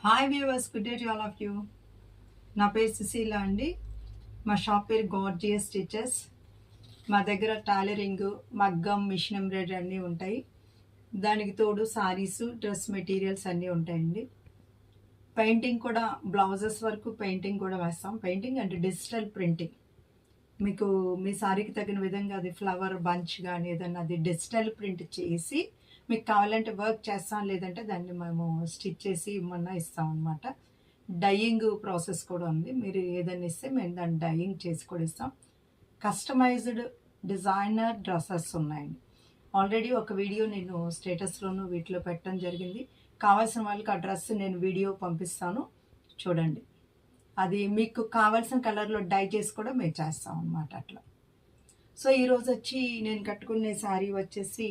Hi viewers, good day to all of you. నా పేరు సుశీల అండి. మా షాప్ పేరు గార్జియస్ స్టిచెస్. మా దగ్గర టైలరింగ్, మగ్గం, మిషన్ ఎంబ్రాయిడరీ అన్నీ ఉంటాయి. దానికి తోడు సారీసు, డ్రెస్ మెటీరియల్స్ అన్నీ ఉంటాయండి. పెయింటింగ్ కూడా, బ్లౌజెస్ వరకు పెయింటింగ్ కూడా వేస్తాం. పెయింటింగ్ అంటే డిజిటల్ ప్రింటింగ్. మీకు మీ సారీకి తగిన విధంగా అది ఫ్లవర్ బంచ్ కానీ ఏదన్నా అది డిజిటల్ ప్రింట్ చేసి మీకు కావాలంటే వర్క్ చేస్తాం, లేదంటే దాన్ని మేము స్టిచ్ చేసి ఇమ్మన్నా ఇస్తాం అనమాట. డయింగ్ ప్రాసెస్ కూడా ఉంది. మీరు ఏదైనా ఇస్తే మేము దాన్ని డయింగ్ చేసి కూడా ఇస్తాం. కస్టమైజ్డ్ డిజైనర్ డ్రెస్సెస్ ఉన్నాయండి. ఆల్రెడీ ఒక వీడియో నేను స్టేటస్లోనూ వీటిలో పెట్టడం జరిగింది. కావాల్సిన వాళ్ళకి ఆ డ్రెస్ నేను వీడియో పంపిస్తాను, చూడండి. అది మీకు కావాల్సిన కలర్లో డై చేసి కూడా మేము చేస్తాం అనమాట. అట్లా. సో ఈరోజు వచ్చి నేను కట్టుకునే శారీ వచ్చేసి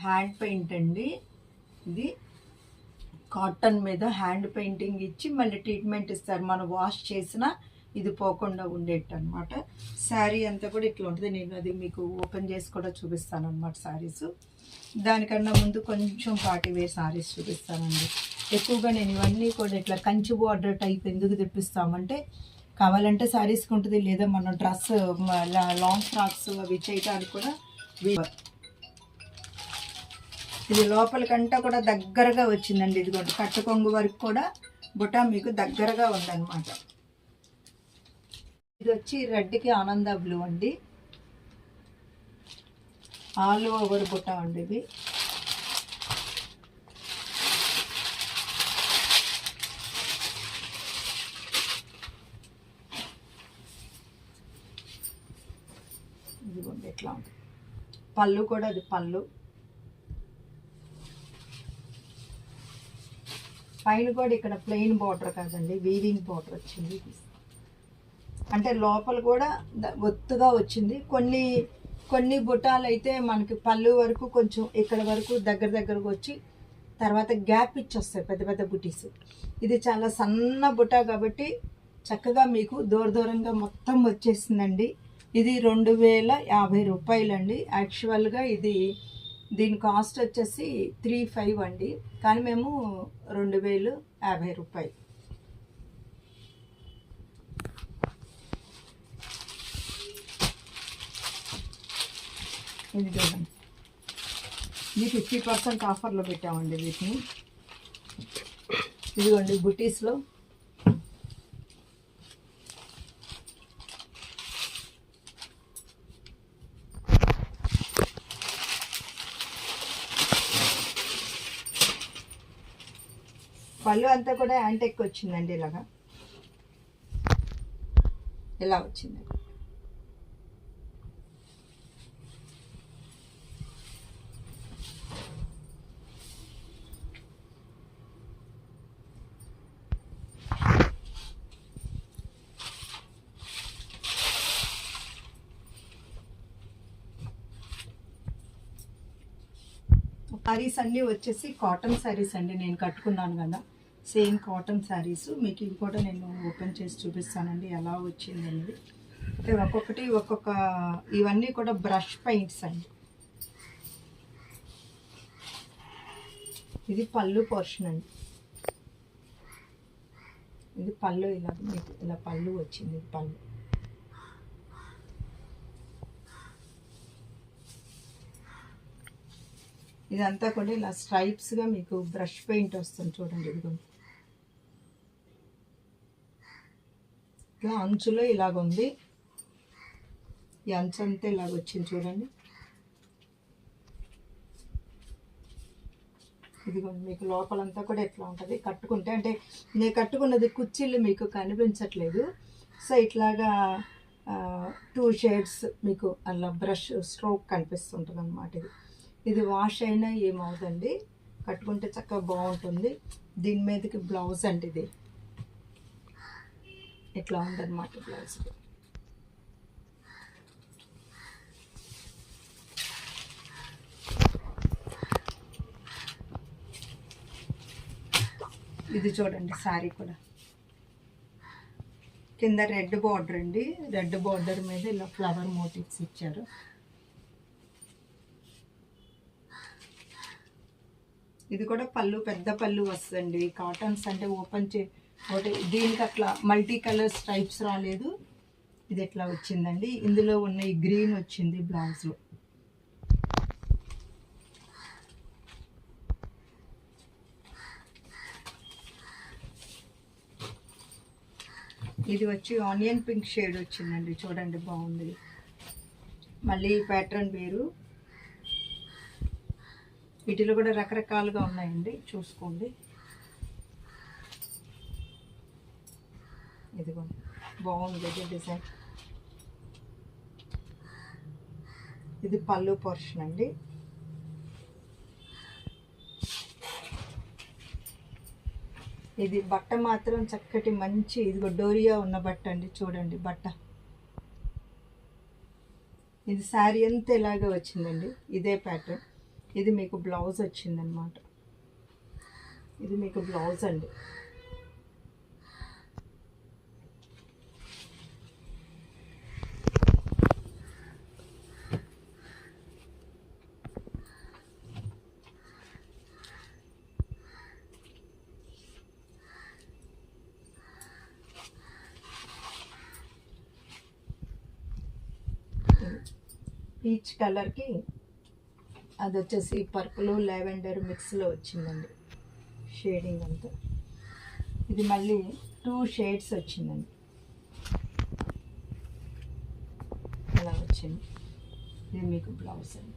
హ్యాండ్ పెయింట్ అండి. ఇది కాటన్ మీద హ్యాండ్ పెయింటింగ్ ఇచ్చి మళ్ళీ ట్రీట్మెంట్ ఇస్తారు. మనం వాష్ చేసినా ఇది పోకుండా ఉండేట్టు అనమాట. శారీ అంతా కూడా ఇట్లా ఉంటుంది. నేను అది మీకు ఓపెన్ చేసి కూడా చూపిస్తాను అనమాట శారీస్. దానికన్నా ముందు కొంచెం పార్టీ వేర్ శారీస్ చూపిస్తానండి. ఎక్కువగా నేను ఇవన్నీ కూడా ఇట్లా కంచి బార్డర్ టైప్ ఎందుకు తెప్పిస్తామంటే, కావాలంటే శారీస్కి ఉంటుంది, లేదా మనం డ్రెస్ లాంగ్ ఫ్రాక్స్ అవి చేయడానికి కూడా. ఇది లోపలికంటా కూడా దగ్గరగా వచ్చిందండి. ఇదిగోండి, కట్టు కొంగు వరకు కూడా బుట్ట మీకు దగ్గరగా ఉందన్నమాట. ఇది వచ్చి రెడ్కి ఆనంద బ్లూ అండి. ఆల్ ఓవర్ బుట్ట అండి ఇది. ఇదిగోండి ఎట్లా ఉంది. పళ్ళు కూడా అది పళ్ళు. పైన కూడా ఇక్కడ ప్లెయిన్ బార్డర్ కాదండి, వీవింగ్ బార్డర్ వచ్చింది. అంటే లోపల కూడా ఒత్తుగా వచ్చింది. కొన్ని బుట్టాలు అయితే మనకి పళ్ళు వరకు కొంచెం ఇక్కడ వరకు దగ్గరకు వచ్చి తర్వాత గ్యాప్ ఇచ్చి వస్తాయి పెద్ద పెద్ద బుటీస్. ఇది చాలా సన్న బుట్ట కాబట్టి చక్కగా మీకు దూరంగా మొత్తం వచ్చేసిందండి. ఇది 2050 రూపాయలండి. యాక్చువల్గా ఇది దీని కాస్ట్ వచ్చేసి 3500 అండి, కానీ మేము 2050 రూపాయలు. ఇది చూడండి, ఇది 50% ఆఫర్లో పెట్టామండి వీటిని. ఇదిగోండి బుటీస్లో పళ్ళు అంతా కూడా యాంటెక్ వచ్చిందండి. ఇలా వచ్చింది. శారీస్ అన్నీ వచ్చేసి కాటన్ శారీస్ అండి. నేను కట్టుకున్నాను కదా, సేమ్ కాటన్ శారీస్. మీకు ఇవి కూడా నేను ఓపెన్ చేసి చూపిస్తానండి ఎలా వచ్చింది అనేది. అంటే ఒక్కొక్క ఇవన్నీ కూడా బ్రష్ పెయింట్స్ అండి. ఇది పళ్ళు పోర్షన్ అండి. ఇది పళ్ళు, ఇలా మీకు ఇలా పళ్ళు వచ్చింది. ఇది పళ్ళు. ఇదంతా కూడా ఇలా స్ట్రైప్స్గా మీకు బ్రష్ పెయింట్ వస్తుంది చూడండి. ఇదిగోండి, ఇట్లా అంచులో ఇలాగుంది. ఈ అంచు అంతా ఇలాగ వచ్చింది చూడండి. ఇదిగోండి, మీకు లోపలంతా కూడా ఎట్లా ఉంటుంది కట్టుకుంటే. అంటే నేను కట్టుకున్నది కుర్చీలు మీకు కనిపించట్లేదు. సో ఇట్లాగా 2 షేడ్స్ మీకు అలా బ్రష్ స్ట్రోక్ కనిపిస్తుంటుంది అన్నమాట. ఇది వాష్ అయినా ఏమవుతుంది, కట్టుకుంటే చక్కగా బాగుంటుంది. దీని మీదకి బ్లౌజ్ అంటే ఇది ఇట్లా ఉందన్నమాట. బ్లౌజ్ ఇది చూడండి. శారీ కూడా కింద రెడ్ బార్డర్ అండి. రెడ్ బార్డర్ మీద ఇలా ఫ్లవర్ మోటివ్స్ ఇచ్చారు. ఇది కూడా పళ్ళు పెద్ద పళ్ళు వస్తుందండి. కాటన్స్ అంటే ఓపెన్ ఒకటి దీనికి అట్లా మల్టీ కలర్ స్ట్రైప్స్ రాలేదు. ఇది ఎట్లా వచ్చిందండి. ఇందులో ఉన్న ఈ గ్రీన్ వచ్చింది బ్లౌజ్లో. ఇది వచ్చి ఆనియన్ పింక్ షేడ్ వచ్చిందండి. చూడండి బాగుంది. మళ్ళీ ప్యాటర్న్ వేరు. వీటిలో కూడా రకరకాలుగా ఉన్నాయండి, చూసుకోండి. ఇదిగోండి బాగుంది డిజైన్. ఇది పళ్ళు పోర్షన్ అండి. ఇది బట్ట మాత్రం చక్కటి మంచి ఇదిగో డోరియా ఉన్న బట్ట అండి. చూడండి బట్ట. ఇది శారీ అంతా ఇలాగే వచ్చిందండి. ఇదే ప్యాటర్న్. ఇది మీకు బ్లౌజ్ వచ్చిందనమాట. ఇది మీకు బ్లౌజ్ అండి. పీచ్ కలర్కి అది వచ్చేసి పర్పుల్ లావెండర్ మిక్స్లో వచ్చిందండి షేడింగ్ అంతా. ఇది మళ్ళీ 2 షేడ్స్ వచ్చిందండి. అలా వచ్చింది. ఇది మీకు బ్లౌజ్ అండి.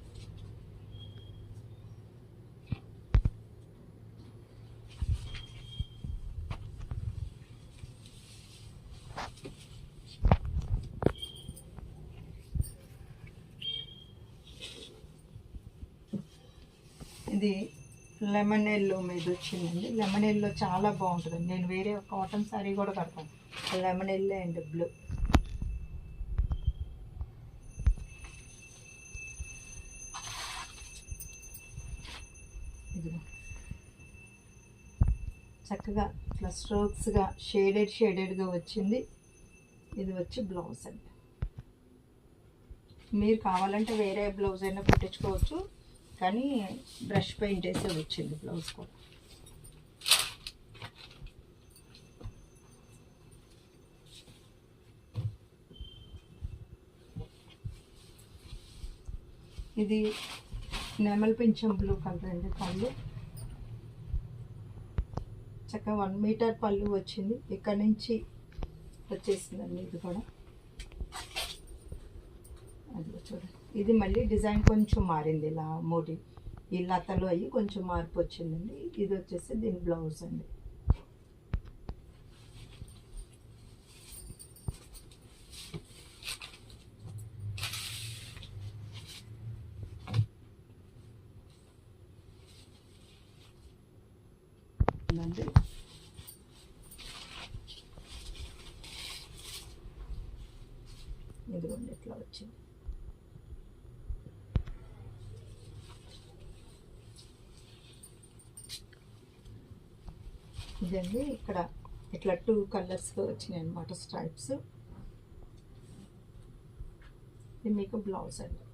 ఇది లెమన్ ఎల్లో మీద వచ్చిందండి. లెమన్ ఎల్లో చాలా బాగుంటుందండి. నేను వేరే కాటన్ శారీ కూడా కడతాను. Lemon yellow and blue. ఇది చక్కగా ఇట్లా స్ట్రోక్స్గా షేడెడ్గా వచ్చింది. ఇది వచ్చి బ్లౌజ్ అండి. మీరు కావాలంటే వేరే బ్లౌజ్ అయినా కుట్టించుకోవచ్చు, కానీ బ్రష్ పెయింట్ వేసే వచ్చింది బ్లౌజ్ కూడా. ఇది నెమల్ పింఛం బ్లూ కలర్ అండి. పళ్ళు చక్కగా 1 మీటర్ పళ్ళు వచ్చింది. ఇక్కడ నుంచి వచ్చేసిందండి. ఇది కూడా అది చూడండి. ఇది మళ్ళీ డిజైన్ కొంచెం మారింది. ఇలా మోటి ఈ లతలు అయ్యి కొంచెం మార్పు వచ్చిందండి. ఇది వచ్చేసి దీని బ్లౌజ్ అండి. ఇదిగోండి ఇట్లా వచ్చింది. ఇదండి ఇక్కడ ఇట్లా 2 కలర్స్గా వచ్చినాయి అన్నమాట స్ట్రైప్స్. ఇది మీకు బ్లౌజ్ అండి.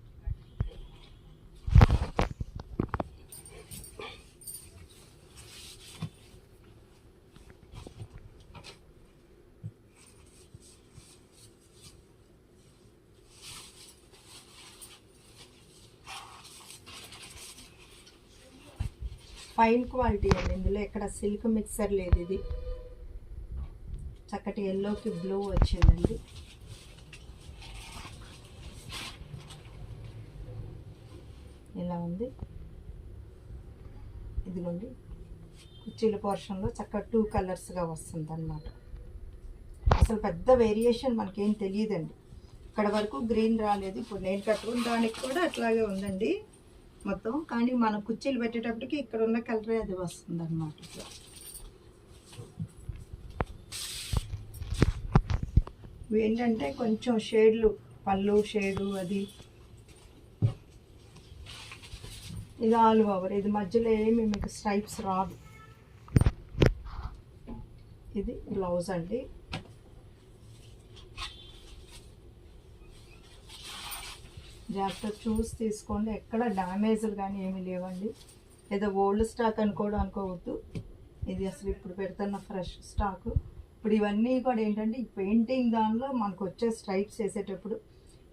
ఫైన్ క్వాలిటీ అండి. ఇందులో ఎక్కడ సిల్క్ మిక్సర్ లేదు. ఇది చక్కటి ఎల్లోకి బ్లూ వచ్చిందండి. ఇలా ఉంది. ఇదిగోండి కుర్చీల పోర్షన్లో చక్కగా 2 కలర్స్గా వస్తుంది అన్నమాట. అసలు పెద్ద వేరియేషన్ మనకేం తెలియదండి. ఇక్కడ వరకు గ్రీన్ రాలేదు. ఇప్పుడు నేను కట్టుకున్న దానికి కూడా అట్లాగే ఉందండి మొత్తం. కానీ మనం కుర్చీలు పెట్టేటప్పటికి ఇక్కడ ఉన్న కలరే అది వస్తుంది అన్నమాట. ఏంటంటే కొంచెం షేడ్లు, పళ్ళు షేడు అది. ఇది ఆల్ ఓవర్. ఇది మధ్యలో ఏమి మీకు స్ట్రైప్స్ రాదు. ఇది బ్లౌజ్ అండి. జాగ్రత్త చూసి తీసుకోండి. ఎక్కడ డ్యామేజ్లు కానీ ఏమీ లేవండి. ఏదో ఓల్డ్ స్టాక్ అని కూడా అనుకోవద్దు, ఇది అసలు ఇప్పుడు పెడుతున్న ఫ్రెష్ స్టాకు. ఇప్పుడు ఇవన్నీ కూడా ఏంటంటే ఈ పెయింటింగ్ దానిలో మనకు వచ్చే స్ట్రైప్స్ వేసేటప్పుడు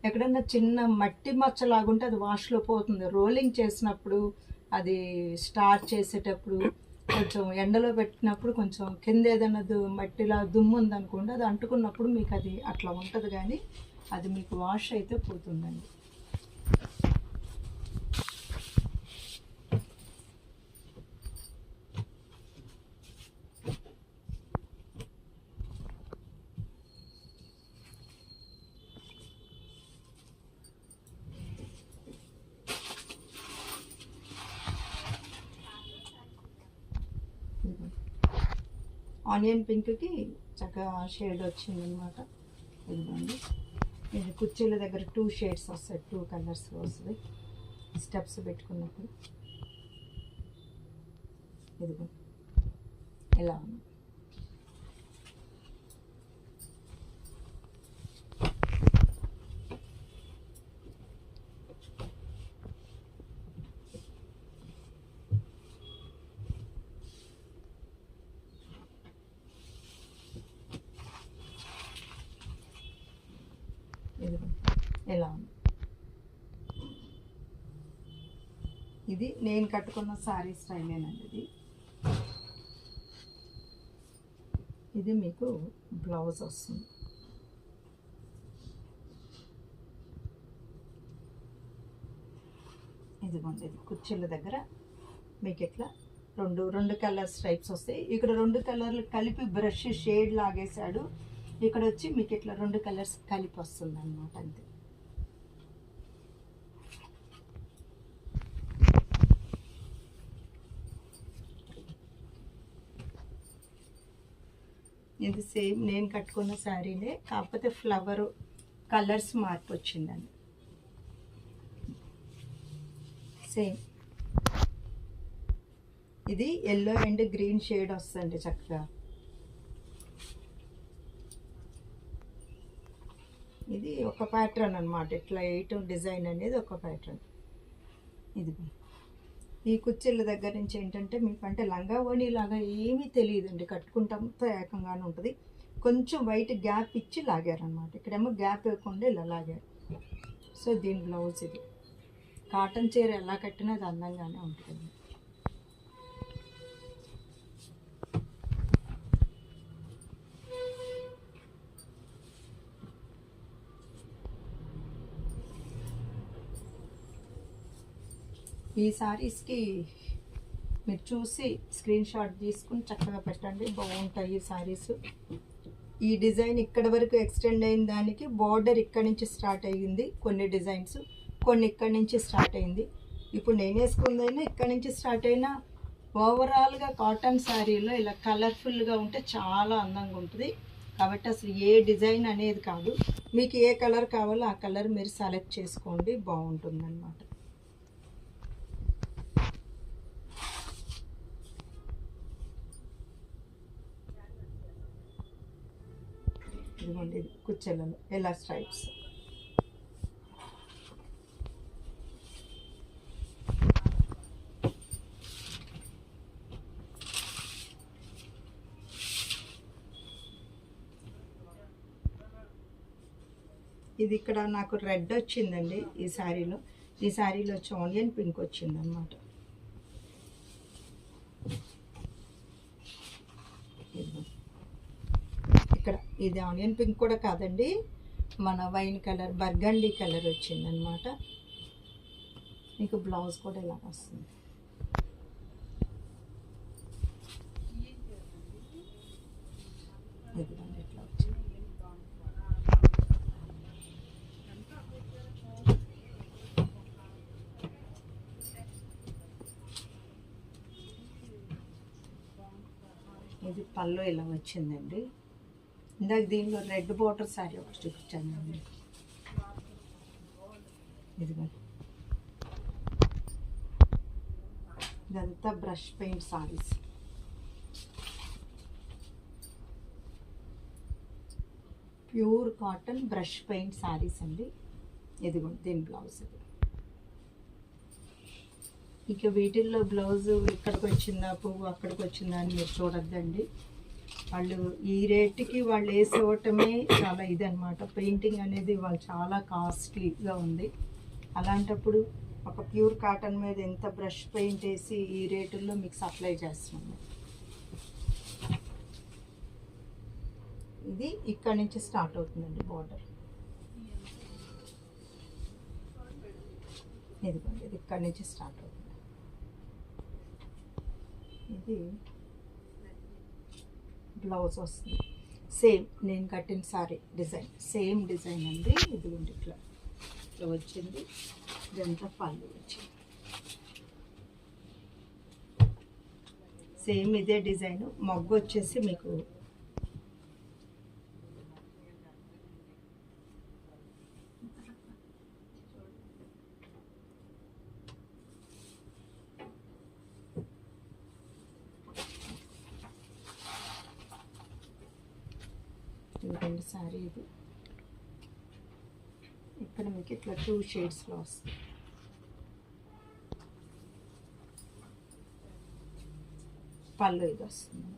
ఎక్కడన్నా చిన్న మట్టి మచ్చలాగుంటే అది వాష్లో పోతుంది. రోలింగ్ చేసినప్పుడు అది స్టార్ట్ చేసేటప్పుడు కొంచెం ఎండలో పెట్టినప్పుడు కొంచెం కింద ఏదైనా మట్టిలా దుమ్ము ఉందనుకోండి, అది అంటుకున్నప్పుడు మీకు అది అట్లా ఉంటుంది, కానీ అది మీకు వాష్ అయితే పోతుందండి. ఆనియన్ పింక్కి చక్కగా షేడ్ వచ్చిందనమాట. ఇదిగోండి, ఇది కుర్చీల దగ్గర 2 షేడ్స్ వస్తాయి, 2 కలర్స్ వస్తుంది స్టెప్స్ పెట్టుకున్నప్పుడు. ఇదిగో ఇలా ఉంది. ఎలా ఉంది. ఇది నేను కట్టుకున్న శారీ స్టైలేనండి. ఇది మీకు బ్లౌజ్ వస్తుంది. ఇదిగోండి, ఇది కుర్చీల దగ్గర మీకు ఇట్లా రెండు కలర్ స్ట్రైప్స్ వస్తాయి. ఇక్కడ 2 కలర్లు కలిపి బ్రష్ షేడ్ లాగేశాడు. ఇక్కడ వచ్చి మీకు ఇట్లా 2 కలర్స్ కలిపి వస్తుంది అన్నమాట. అంతే. ఇది సేమ్ నేను కట్టుకున్న శారీనే, కాకపోతే ఫ్లవర్ కలర్స్ మార్పు వచ్చిందండి. సేమ్ ఇది ఎల్లో అండ్ గ్రీన్ షేడ్ వస్తుంది చక్కగా. ఇది ఒక ప్యాటర్న్ అనమాట. ఇట్లా 8 డిజైన్ అనేది ఒక ప్యాటర్న్. ఇది ఈ కుర్చీల దగ్గర నుంచి ఏంటంటే మీకు అంటే లంగా ఓణి లాగా ఏమీ తెలియదండి, కట్టుకుంటాంతో ఏకంగానే ఉంటుంది. కొంచెం వైట్ గ్యాప్ ఇచ్చి లాగారనమాట. ఇక్కడేమో గ్యాప్ ఇవ్వకుండా ఇలా లాగారు. సో దీని బ్లౌజ్ ఇది. కాటన్ చీర ఎలా కట్టినా అది అందంగానే ఉంటుంది. ఈ శారీస్కి మీరు చూసి స్క్రీన్ షాట్ తీసుకుని చక్కగా పెట్టండి, బాగుంటాయి ఈ శారీస్. ఈ డిజైన్ ఇక్కడ వరకు ఎక్స్టెండ్ అయిన దానికి బార్డర్ ఇక్కడ నుంచి స్టార్ట్ అయ్యింది, కొన్ని డిజైన్స్, కొన్ని ఇక్కడ నుంచి స్టార్ట్ అయింది. ఇప్పుడు నేను వేసుకుందైనా ఇక్కడ నుంచి స్టార్ట్ అయినా ఓవరాల్గా కాటన్ శారీలో ఇలా కలర్ఫుల్గా ఉంటే చాలా అందంగా ఉంటుంది. కాబట్టి అసలు ఏ డిజైన్ అనేది కాదు, మీకు ఏ కలర్ కావాలో ఆ కలర్ మీరు సెలెక్ట్ చేసుకోండి, బాగుంటుంది అన్నమాట. ఇదిగోండి, కుచ్చెలలో ఎలా స్ట్రైప్స్. ఇది ఇక్కడ నాకు రెడ్ వచ్చిందండి ఈ శారీలో. ఈ శారీలో వచ్చి ఆనియన్ పింక్ వచ్చింది అన్నమాట. ఇక్కడ ఇది ఆనియన్ పింక్ కూడా కాదండి, మన వైన్ కలర్ బర్గండీ కలర్ వచ్చిందనమాట. మీకు బ్లౌజ్ కూడా ఇలా వస్తుంది. ఇట్లా వచ్చింది. ఇది పళ్ళు ఇలా వచ్చిందండి. ఇందాక దీనిలో రెడ్ బార్డర్ శారీ ఒకటి చూపించానండి. ఇదిగో ఇదంతా brush paint saris. Pure cotton brush paint saris అండి. ఇదిగోండి దీని బ్లౌజ్. ఇక వీటిల్లో బ్లౌజు ఇక్కడికి వచ్చిందా, పువ్వు అక్కడికి వచ్చిందా అని మీరు చూడొద్దండి. వాళ్ళు ఈ రేటుకి వాళ్ళు వేసేవటమే చాలా ఇదనమాట. పెయింటింగ్ అనేది వాళ్ళు చాలా కాస్ట్లీగా ఉంది. అలాంటప్పుడు ఒక ప్యూర్ కాటన్ మీద ఎంత బ్రష్ పెయింట్ వేసి ఈ రేటుల్లో మీకు సప్లై చేస్తున్నాము. ఇది ఇక్కడ నుంచి స్టార్ట్ అవుతుందండి బార్డర్. ఇదిగోండి, ఇది ఇక్కడ నుంచి స్టార్ట్ అవుతుంది. ఇది బ్లౌజ్ వస్తుంది. సేమ్ నేను కట్టిన సారీ డిజైన్, సేమ్ డిజైన్ అండి. ఇదిగోండి ఇట్లా ఇట్లా వచ్చింది. ఇదంతా పళ్ళు వచ్చింది. సేమ్ ఇదే డిజైన్. మొగ్గు వచ్చేసి మీకు ఇదండి శారీ. ఇది ఇక్కడ మీకు ఇట్లా 2 షేడ్స్లో వస్తుంది. పళ్ళు ఇది వస్తుంది.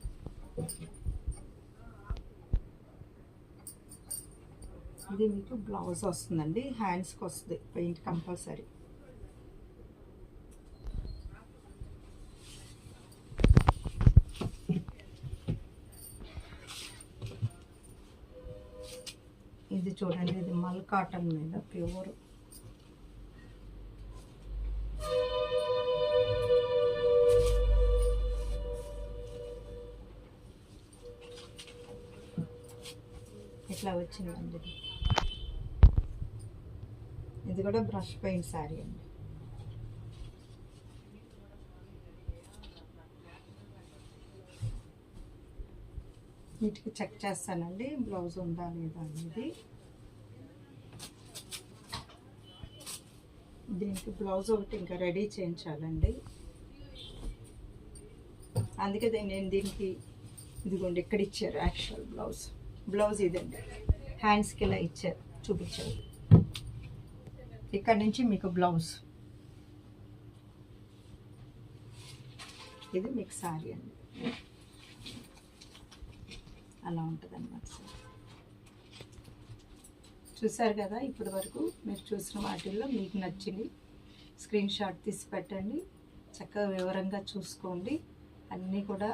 ఇది మీకు బ్లౌజ్ వస్తుందండి. హ్యాండ్స్కి వస్తుంది పెయింట్ కంపల్సరీ. ఇది చూడండి, ఇది మల్ కాటన్ మీద ప్యూర్. ఇట్లా వచ్చిందండి. ఇది కూడా బ్రష్ పెయింట్ శారీ అండి. వీటికి చెక్ చేస్తానండి బ్లౌజ్ ఉందా లేదా అనేది. దీనికి బ్లౌజ్ ఒకటి ఇంకా రెడీ చేయించాలండి. అందుకే నేను దీనికి ఇదిగోండి ఇక్కడ ఇచ్చారు యాక్చువల్ బ్లౌజ్ ఇదండి. హ్యాండ్స్కి ఇలా ఇచ్చారు, చూపించారు. ఇక్కడ నుంచి మీకు బ్లౌజ్, ఇది మీకు శారీ అండి. అలా ఉంటుంది అన్నమాట సార్. చూసారు కదా, ఇప్పటి వరకు మీరు చూసిన వాటిల్లో మీకు నచ్చింది స్క్రీన్ షాట్ తీసి పెట్టండి. చక్కగా వివరంగా చూసుకోండి. అన్నీ కూడా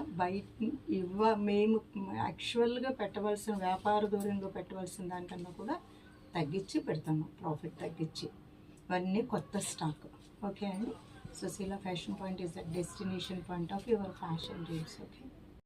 మేము యాక్చువల్గా పెట్టవలసిన, వ్యాపార దూరంగా పెట్టవలసిన దానికన్నా కూడా తగ్గించి పెడతాము, ప్రాఫిట్ తగ్గించి. ఇవన్నీ కొత్త స్టాక్. ఓకే అండి. Sushila fashion point is the destination point of your fashion dreams. Okay.